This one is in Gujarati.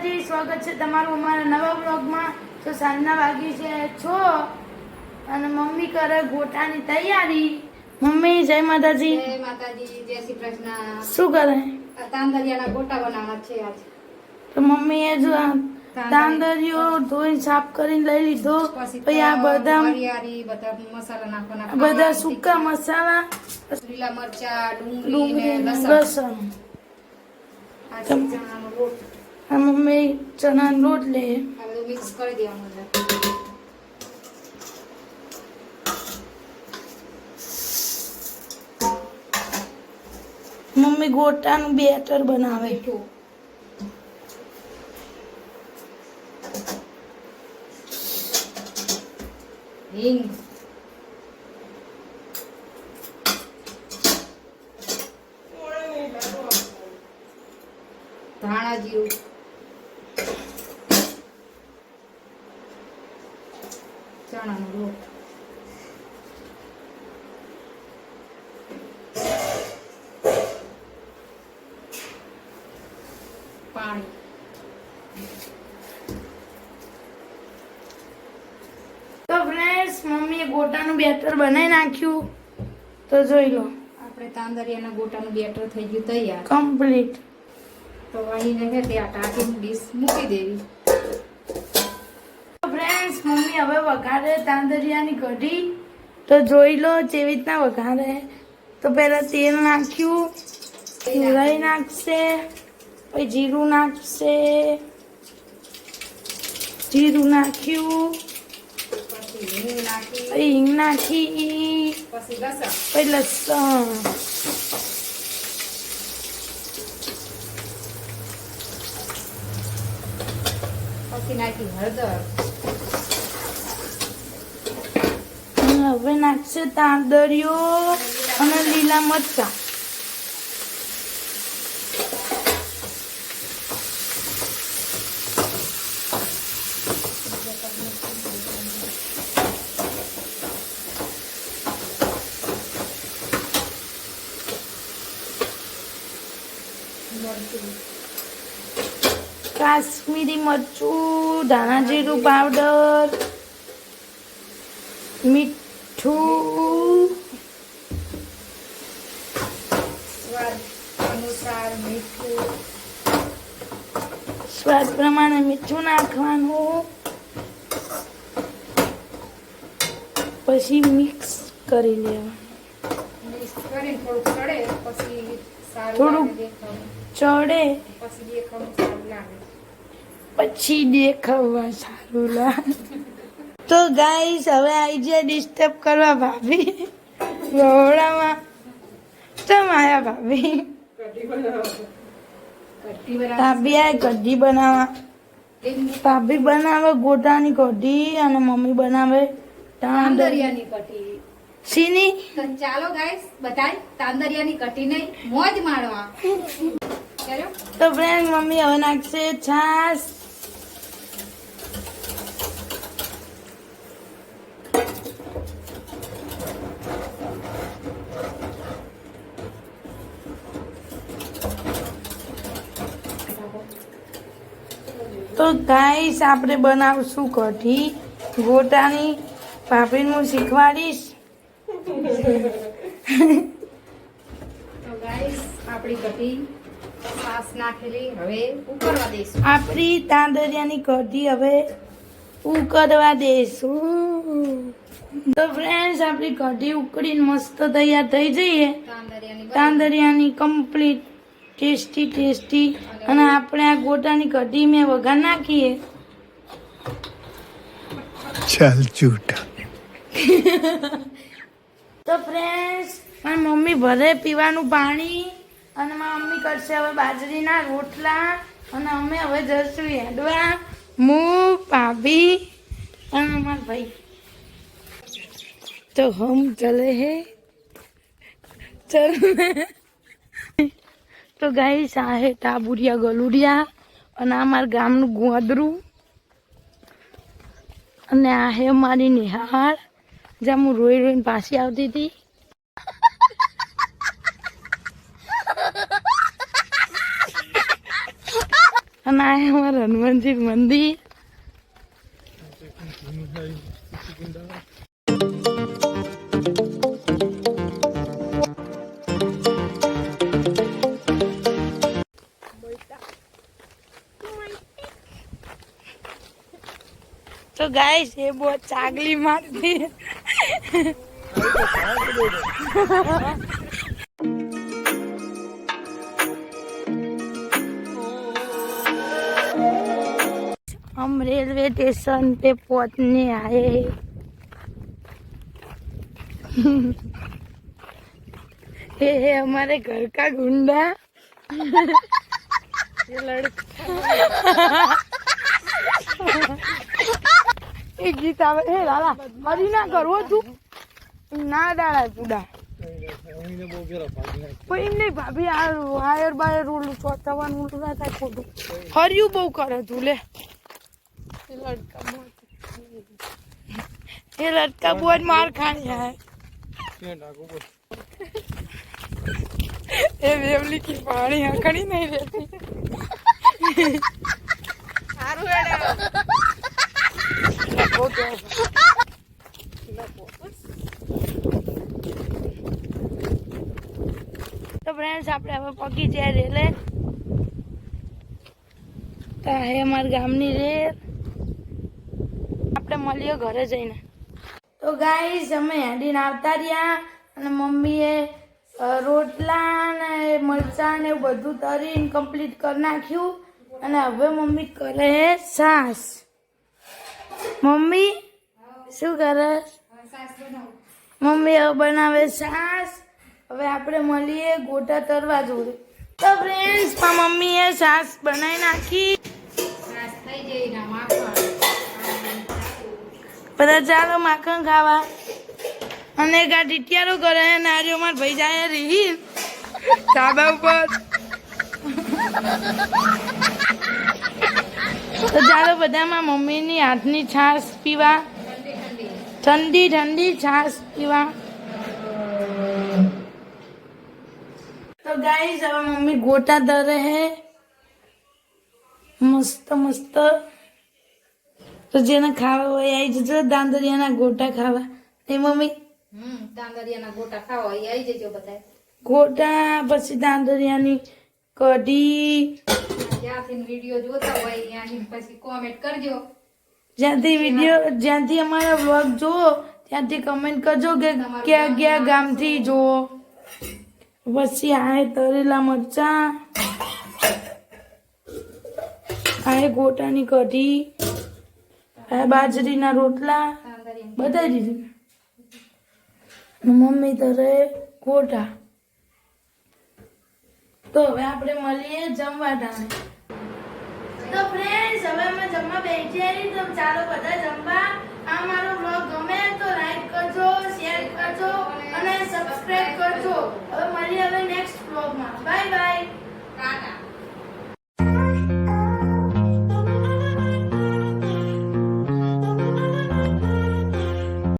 માતાજી, સ્વાગત છે તમારું અમારા નવા બ્લોગમાં। તો સાંજના વાગી છે 6 અને મમ્મી કરે ગોટાની તૈયારી। મમ્મી જય માતાજી। જય માતાજી, જય શ્રી કૃષ્ણ। શું કરે? તાંદરિયાના ગોટા બનાવવાના છે આજ। તો મમ્મી એ જો તાંદરિયો ધોઈ સાફ કરીને લઈ લીધો। પછી આ બધા મસાલા નાખવાના, બધા સૂકા મસાલા, લીલા મરચા, ડુંગળી ને લસણ। આ ચણાનો લોટ, આ મમ્મી ચણાનો લોટ લે, આ બધું મિક્સ કરી દેવાનું છે। મમ્મી ગોટાનું બેટર બનાવે। મીઠું, હિંગ, ધાણા જીરું, ચણાનો લોટ, પાણી। તો ફ્રેન્ડ્સ મમ્મીએ ગોટાનું બેટર બનાવી નાખ્યું। તો જોઈ લો, આપણે તાંદરિયાના ગોટાનું બેટર થઈ ગયું તૈયાર, કમ્પ્લીટ। તો વાહીને છે તે આ ટાંકીની ડીશ મૂકી દેવી। તો ફ્રેન્ડ્સ મમ્મી હવે વઘારે તાંદરિયાની કઢી। તો જોઈ લો કેવી રીતના વઘારે। તો પહેલા તેલ નાખ્યું, રાઈ નાખશે, પછી જીરું નાખશે, જીરું નાખ્યું, પછી હિંગ નાખી, પછી હિંગ નાખી, પછી લસણ, પછી લસણ, પછી નાખી હળદર, અને હવે નાખશે તાંદરિયો અને લીલા મરચાં। કાશ્મીરી મરચું, ધાણા જીરું પાવડર, મીઠું, સ્વાદ અનુસાર મીઠું, સ્વાદ પ્રમાણે મીઠું નાખવાનું, પછી મિક્સ કરી લેવાનું। મિક્સ કરીને થોડુંક ચડે પછી સારું થોડુંક લાગે દેખાવું, ચડે પછી દેખાવું સારું લાગે। પછી દેખાવા સારું લાગે। તો ગાઈસ હવે આવી જાય ડિસ્ટર્બ કરવા ભાભી રોવડામાં। ચમ આયા ભાભી? ભાભી આ કઢી બનાવવા। ભાભી બનાવે ગોટાની કઢી અને મમ્મી બનાવે તાંદરિયાની કઢી। સીની। તો ચાલો ગાઈસ બધાય તાંદરિયાની કઢી નહીં મોજ માણવા। ચાલો તો ફ્રેન્ડ મમ્મી હવે નાખશે છાશ। તો ગાઈસ આપણે બનાવશું કઢી ગોટાની। ભાભીને હું શીખવાડીશ। તો ગાઈસ આપણી કઢી છાશ નાખેલી હવે ઉકળવા દઈશું। આપણી તાંદરિયાની કઢી હવે ઉકળવા દઈશું। તો ફ્રેન્ડ્સ આપણી કઢી ઉકળીને મસ્ત તૈયાર થઈ જઈએ તાંદરિયાની કમ્પ્લીટ ટેસ્ટી। અને આપણે આ ગોટાની કઢી મેં વઘાર નાખીએ। ચાલ ચૂટા। તો ફ્રેન્ડ્સ મારી મમ્મી ભરે પીવાનું પાણી અને મારી મમ્મી કરશે હવે બાજરીના રોટલા અને અમે હવે જઈશું હેડવા। હું ભાભી અને મારા ભાઈ। તો હમ ચલે હે ચલ। તો ગાઈસ આ હે ટાબુરિયા ગલુડિયા અને આ મારા ગામનું ગોદરું અને આ હે મારી નિહાળ જ્યાં હું રોઈ રોઈને પાછી આવતી હતી। અને આ અમારું હનુમાનજી મંદિર. तो गाइस ये बहुत चागली मारती है. हम रेलवे स्टेशन पे पहुंचने आए हैं. ये है हमारे घर का गुंडा. ये लड़का एक गीत આવે હે લાલા હરી ના કરવો તું ના ડાળા પૂડા કોઈ એમ નહીં ભાભી આ વાયર બાયર ઓલું ચોટાવાનું ઓલું ના થાય ખોટું હરિયું બહુ કરે તું લે એ લડકા બહુ જ માર ખાણી હે એ વેવલી की પાણી આખણી નહીં રહેતી સારું હેડે तो फ्रेंड्स આપણે હવે પગી જાય રેલે તો હે અમાર ગામની રેલ આપણે મળીએ ઘરે જઈને. તો ગાઈસ અમે હેડીને આવતા રહ્યા અને મમ્મીએ રોટલા ને મરચાં ને બધું તરીને કમ્પ્લીટ કરી નાખ્યું અને હવે મમ્મી કરે સાસ. મમ્મી શું કરે? મમ્મી હવે બનાવે સાસ. હવે આપણે મળીએ ગોટા તરવા જોડે. તો ફ્રેન્ડ્સ મમ્મીએ સાસ બનાવી નાખી. બધા ચાલો માખણ ખાવા અને ગાડી ટીયારો કરે નારીઓ માર ભાઈ જાય રહી ધાબા ઉપર. તો ચાલો બધામાં મમ્મીની હાથની છાશ પીવા ઠંડી ઠંડી છાશ પીવા. તો ગાઈસ હવે મમ્મી ગોટા દરે હે મસ્ત મસ્ત. તો જેને ખાવા હોય આવી જજો દાંદરિયાના ગોટા ખાવા. એ મમ્મી તાંદરિયાના ગોટા ખાવા આવી જજો બધા. ગોટા પછી દાંદરિયાની કઢી. જ્યાંથી વિડીયો જોતા હોય ત્યાંથી પછી કોમેન્ટ કરજો. જ્યાંથી અમારા વ્લોગ જુઓ ત્યાંથી કમેન્ટ કરજો કે ક્યાં ક્યાં ગામથી જુઓ. પછી આ તરેલા મરચા, આ ગોટાની કઢી, આ બાજરીના રોટલા બધા દીધું. મમ્મી તરે ગોટા. તો હવે આપણે મળીએ જમવા ટાણે. તો ફ્રેન્ડ્સ હવે અમે જમવા બેઠી. તો ચાલો બધા જમવા. આ મારો વ્લોગ ગમે તો લાઈક કરજો, શેર કરજો અને સબસ્ક્રાઇબ કરજો. હવે મળીએ હવે નેક્સ્ટ વ્લોગમાં. Bye bye. ટાટા.